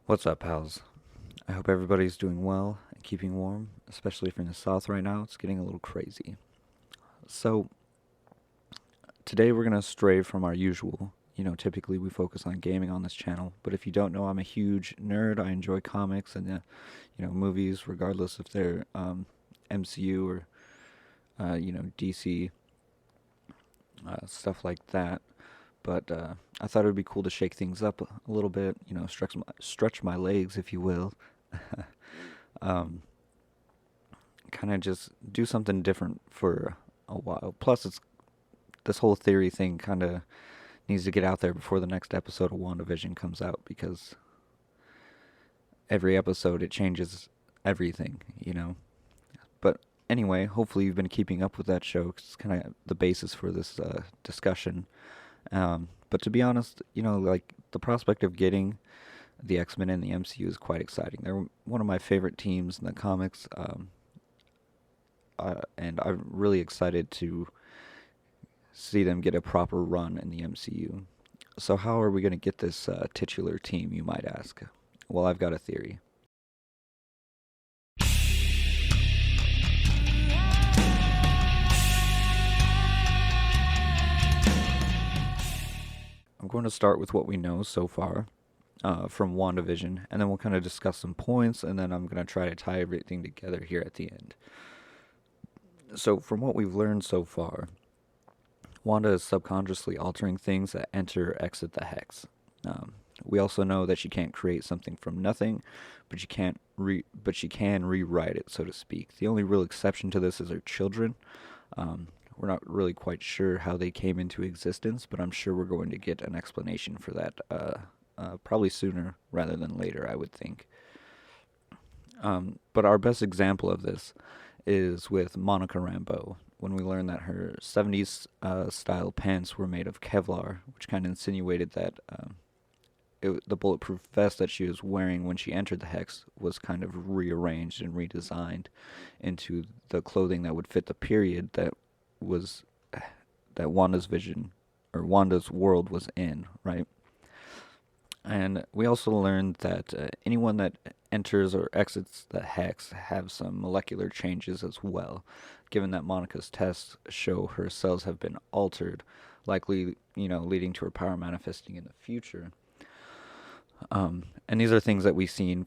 What's up, pals? I hope everybody's doing well and keeping warm, especially if you're in the south right now. It's getting a little crazy. So, today we're going to stray from our usual. Typically we focus on gaming on this channel, but if you don't know, I'm a huge nerd. I enjoy comics and, movies, regardless if they're MCU or, DC, stuff like that. But I thought it would be cool to shake things up a little bit, stretch my legs, if you will. um, Kind of just do something different for a while. Plus, it's this whole theory thing kind of needs to get out there before the next episode of WandaVision comes out because every episode it changes everything. But anyway, hopefully you've been keeping up with that show 'cause it's kind of the basis for this discussion. But to be honest, like the prospect of getting the X-Men in the MCU is quite exciting. They're one of my favorite teams in the comics. And I'm really excited to see them get a proper run in the MCU. So how are we going to get this titular team, you might ask? Well, I've got a theory. I'm going to start with what we know so far from WandaVision, and then we'll kind of discuss some points, and then I'm going to try to tie everything together here at the end. So, from what we've learned so far, Wanda is subconsciously altering things that enter or exit the hex. We also know that she can't create something from nothing, but she can rewrite it, so to speak. The only real exception to this is her children. We're not really quite sure how they came into existence, but I'm sure we're going to get an explanation for that probably sooner rather than later, I would think. But our best example of this is with Monica Rambeau, when we learned that her 70s style pants were made of Kevlar, which kind of insinuated that the bulletproof vest that she was wearing when she entered the Hex was kind of rearranged and redesigned into the clothing that would fit the period was that Wanda's vision or Wanda's world was in, right? And we also learned that anyone that enters or exits the hex have some molecular changes as well, given that Monica's tests show her cells have been altered, likely, leading to her power manifesting in the future. And these are things that we see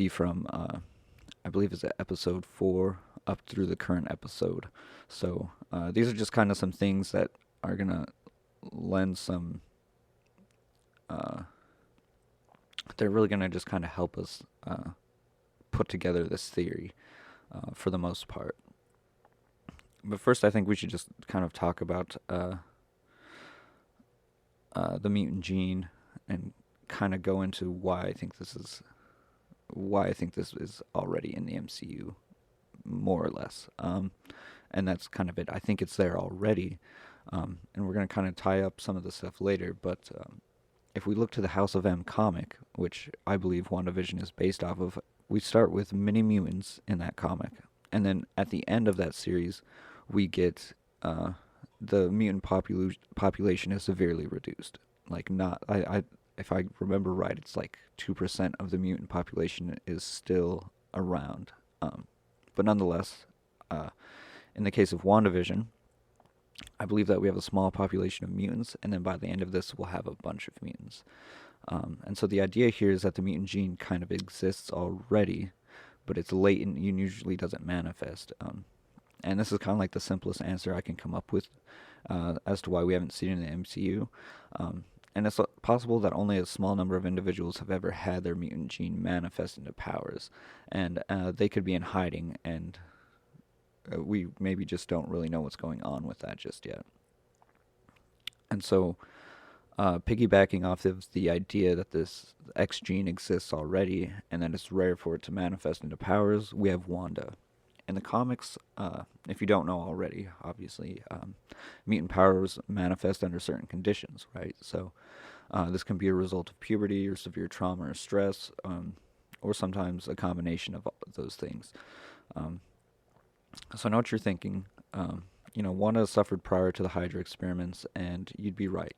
from I believe is episode 4 up through the current episode. So these are just kind of some things that are gonna lend some. They're really gonna just kind of help us put together this theory for the most part. But first, I think we should just kind of talk about the mutant gene and kind of go into why I think this is already in the MCU, more or less. And that's kind of it. I think it's there already, and we're going to kind of tie up some of the stuff later. But if we look to the House of M comic, which I believe WandaVision is based off of, we start with many mutants in that comic, and then at the end of that series, we get the mutant population is severely reduced. Like not, if I remember right, it's like 2% of the mutant population is still around. But nonetheless, in the case of WandaVision, I believe that we have a small population of mutants, and then by the end of this, we'll have a bunch of mutants. And so the idea here is that the mutant gene kind of exists already, but it's latent and usually doesn't manifest. And this is kind of like the simplest answer I can come up with as to why we haven't seen it in the MCU. And it's possible that only a small number of individuals have ever had their mutant gene manifest into powers, and they could be in hiding, and we maybe just don't really know what's going on with that just yet. And so, piggybacking off of the idea that this X gene exists already, and that it's rare for it to manifest into powers, we have Wanda. In the comics, if you don't know already, obviously, mutant powers manifest under certain conditions, right? So this can be a result of puberty or severe trauma or stress, or sometimes a combination of all of those things. So I know what you're thinking. Wanda suffered prior to the Hydra experiments, and you'd be right.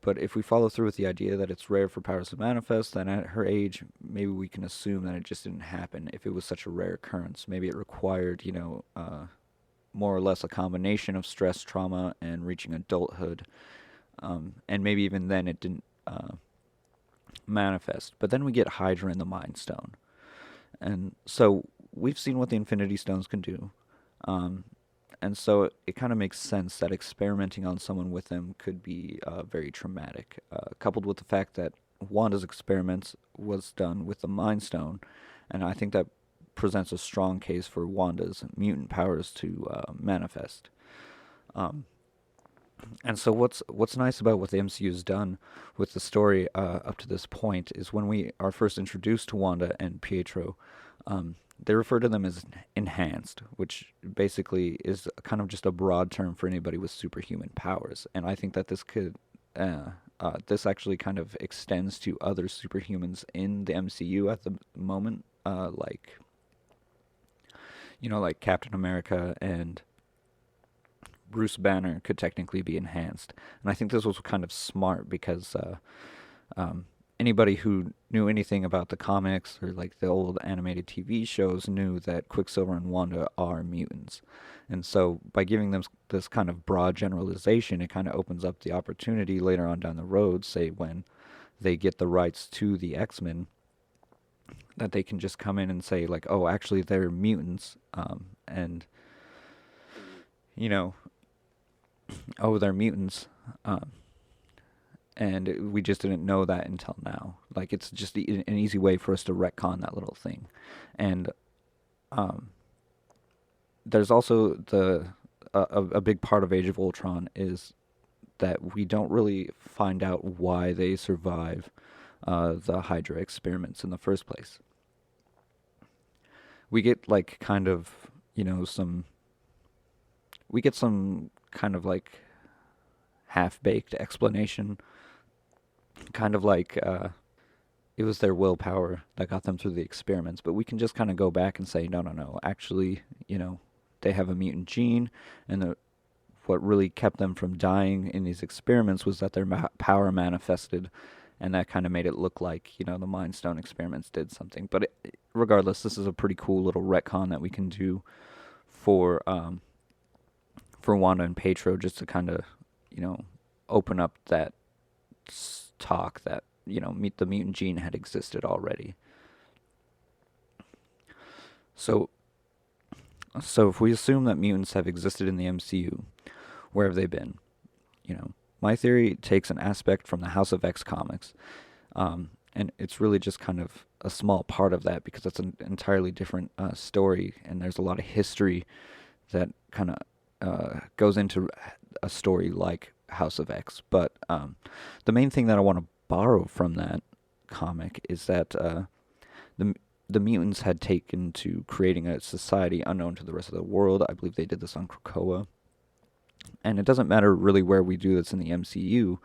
But if we follow through with the idea that it's rare for powers to manifest, then at her age, maybe we can assume that it just didn't happen if it was such a rare occurrence. Maybe it required, more or less a combination of stress, trauma, and reaching adulthood. And maybe even then it didn't manifest. But then we get Hydra in the Mind Stone. And so we've seen what the Infinity Stones can do. Um, and so it kind of makes sense that experimenting on someone with them could be very traumatic, coupled with the fact that Wanda's experiments was done with the Mind Stone, and I think that presents a strong case for Wanda's mutant powers to manifest. Um, and so what's nice about what the MCU's done with the story up to this point is when we are first introduced to Wanda and Pietro, they refer to them as enhanced, which basically is kind of just a broad term for anybody with superhuman powers. And I think that this actually kind of extends to other superhumans in the MCU at the moment, like Captain America and Bruce Banner could technically be enhanced. And I think this was kind of smart because anybody who knew anything about the comics or like the old animated TV shows knew that Quicksilver and Wanda are mutants. And so by giving them this kind of broad generalization, it kind of opens up the opportunity later on down the road, say when they get the rights to the X-Men, that they can just come in and say like, oh, actually they're mutants, and you know, oh, they're mutants, and we just didn't know that until now. Like, it's just an easy way for us to retcon that little thing. And there's also a big part of Age of Ultron is that we don't really find out why they survive the Hydra experiments in the first place. We get like kind of, we get some kind of like half-baked explanation, kind of like it was their willpower that got them through the experiments, but we can just kind of go back and say, no, actually, they have a mutant gene, and what really kept them from dying in these experiments was that their power manifested, and that kind of made it look like, the Mind Stone experiments did something. But regardless, this is a pretty cool little retcon that we can do for Wanda and Pietro, just to kind of, open up that talk that, meet the mutant gene had existed already. So if we assume that mutants have existed in the MCU, where have they been? My theory takes an aspect from the House of X comics, and it's really just kind of a small part of that because it's an entirely different story, and there's a lot of history that kind of goes into a story like House of X. But the main thing that I want to borrow from that comic is that the mutants had taken to creating a society unknown to the rest of the world. I believe they did this on Krakoa. And it doesn't matter really where we do this in the MCU,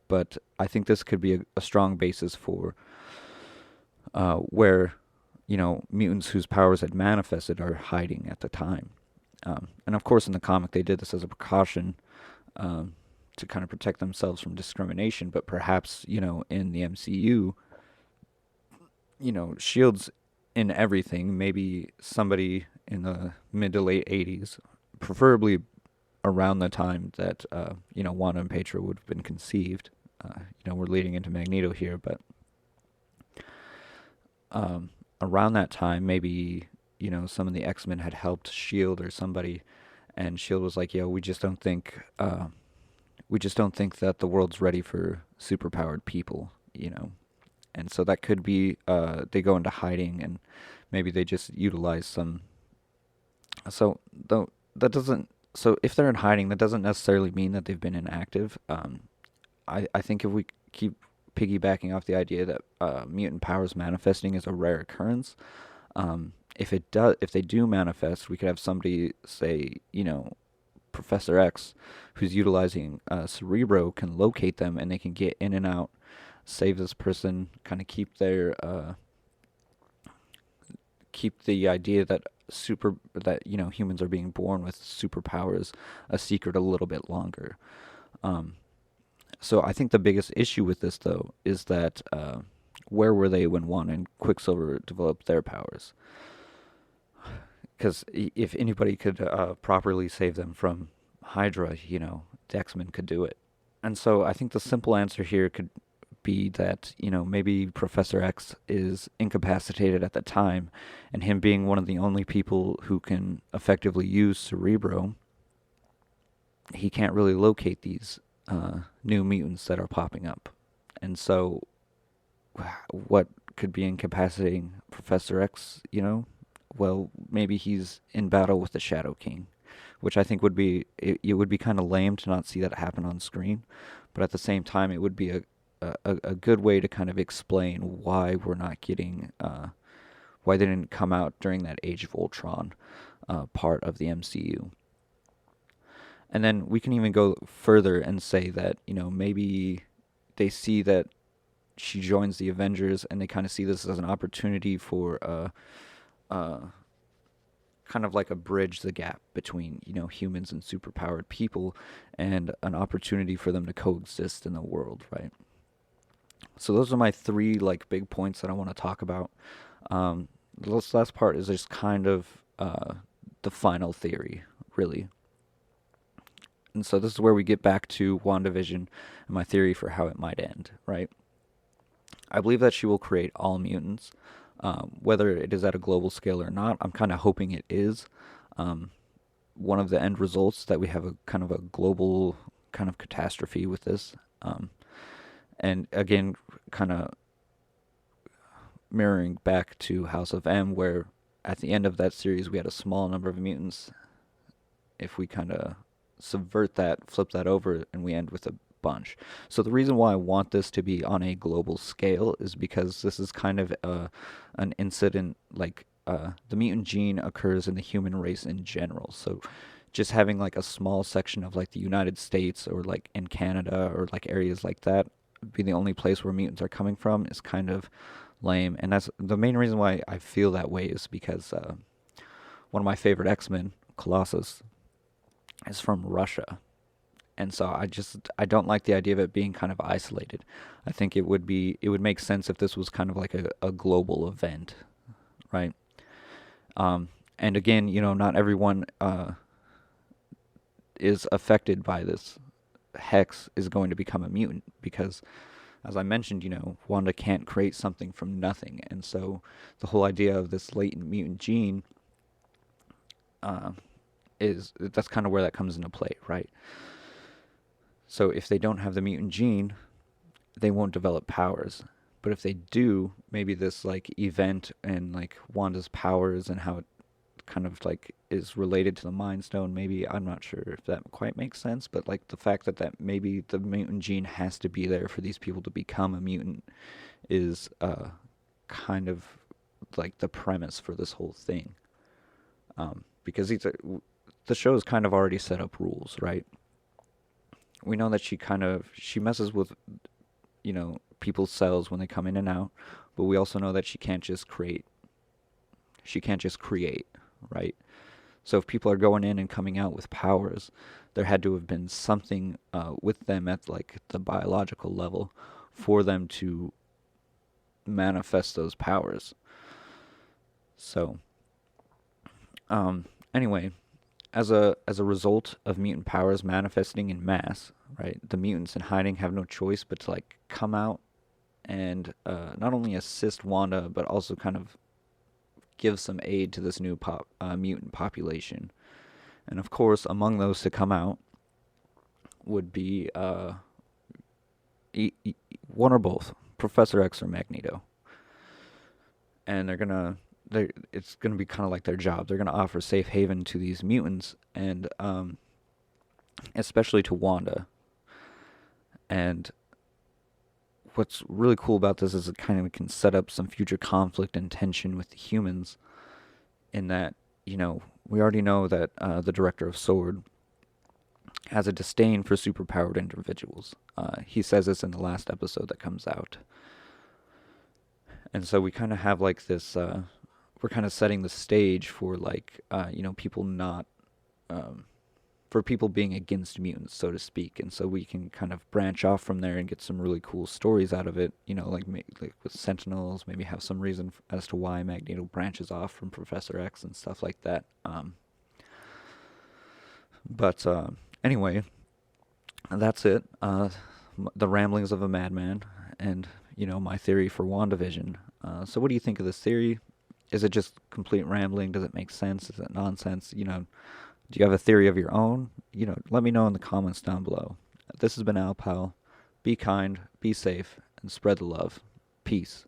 but I think this could be a strong basis for where, mutants whose powers had manifested are hiding at the time. And of course in the comic they did this as a precaution to kind of protect themselves from discrimination, but perhaps, in the MCU, S.H.I.E.L.D's in everything. Maybe somebody in the mid to late 80s, preferably around the time that, Wanda and Pietro would have been conceived. We're leading into Magneto here, but around that time, maybe, some of the X-Men had helped S.H.I.E.L.D. or somebody, and S.H.I.E.L.D. was like, we just don't think that the world's ready for superpowered people, And so that could be, they go into hiding, and maybe they just utilize some. So if they're in hiding, that doesn't necessarily mean that they've been inactive. I think if we keep piggybacking off the idea that mutant powers manifesting is a rare occurrence, if they do manifest, we could have somebody say, Professor X, who's utilizing Cerebro, can locate them, and they can get in and out, save this person, kind of keep the idea that humans are being born with superpowers a secret a little bit longer. So I think the biggest issue with this, though, is that where were they when Wanda and Quicksilver developed their powers? Because if anybody could properly save them from Hydra, the X-Men could do it. And so I think the simple answer here could be that, maybe Professor X is incapacitated at the time, and him being one of the only people who can effectively use Cerebro, he can't really locate these new mutants that are popping up. And so, what could be incapacitating Professor X, Well, maybe he's in battle with the Shadow King, which I think it would be kind of lame to not see that happen on screen, but at the same time, it would be a good way to kind of explain why we're not getting why they didn't come out during that Age of Ultron part of the MCU. And then we can even go further and say that, maybe they see that she joins the Avengers and they kind of see this as an opportunity for kind of like a bridge the gap between, humans and superpowered people, and an opportunity for them to coexist in the world, right? So those are my three like big points that I want to talk about. This last part is just kind of the final theory, really. And so this is where we get back to WandaVision and my theory for how it might end, right? I believe that she will create all mutants, whether it is at a global scale or not. I'm kind of hoping it is. One of the end results that we have a kind of a global kind of catastrophe with this. And again, kind of mirroring back to House of M, where at the end of that series we had a small number of mutants. If we kind of subvert that, flip that over, and we end with a bunch. So the reason why I want this to be on a global scale is because this is kind of an incident, like the mutant gene occurs in the human race in general. So just having like a small section of like the United States or like in Canada or like areas like that be the only place where mutants are coming from is kind of lame. And that's the main reason why I feel that way, is because one of my favorite X-Men, Colossus, is from Russia. And so I don't like the idea of it being kind of isolated. I think it would make sense if this was kind of like a global event, right? And again, not everyone is affected by this hex is going to become a mutant, because as I mentioned, Wanda can't create something from nothing. And so the whole idea of this latent mutant gene that's kind of where that comes into play, right? So if they don't have the mutant gene, they won't develop powers. But if they do, maybe this like event and like Wanda's powers and how it kind of like is related to the Mind Stone, maybe, I'm not sure if that quite makes sense, but like the fact that maybe the mutant gene has to be there for these people to become a mutant is kind of like the premise for this whole thing. Because the show has kind of already set up rules, right? We know that she messes with, people's cells when they come in and out, but we also know that she can't just create. She can't just create, right? So if people are going in and coming out with powers, there had to have been something with them at like the biological level for them to manifest those powers. So, anyway, as a result of mutant powers manifesting in mass, right, the mutants in hiding have no choice but to like come out and not only assist Wanda, but also kind of give some aid to this new mutant population. And of course, among those to come out would be one or both, Professor X or Magneto. And it's gonna be kind of like their job. They're gonna offer safe haven to these mutants, and especially to Wanda. And what's really cool about this is it kind of can set up some future conflict and tension with the humans, in that, we already know that the director of S.W.O.R.D. has a disdain for superpowered individuals. He says this in the last episode that comes out. And so we kind of have like this, we're kind of setting the stage for like, people not for people being against mutants, so to speak, and so we can kind of branch off from there and get some really cool stories out of it. You know, like with Sentinels, maybe have some reason as to why Magneto branches off from Professor X and stuff like that. But anyway, that's it. The ramblings of a madman, and my theory for WandaVision. So, what do you think of this theory? Is it just complete rambling? Does it make sense? Is it nonsense? Do you have a theory of your own? Let me know in the comments down below. This has been Al Pal. Be kind, be safe, and spread the love. Peace.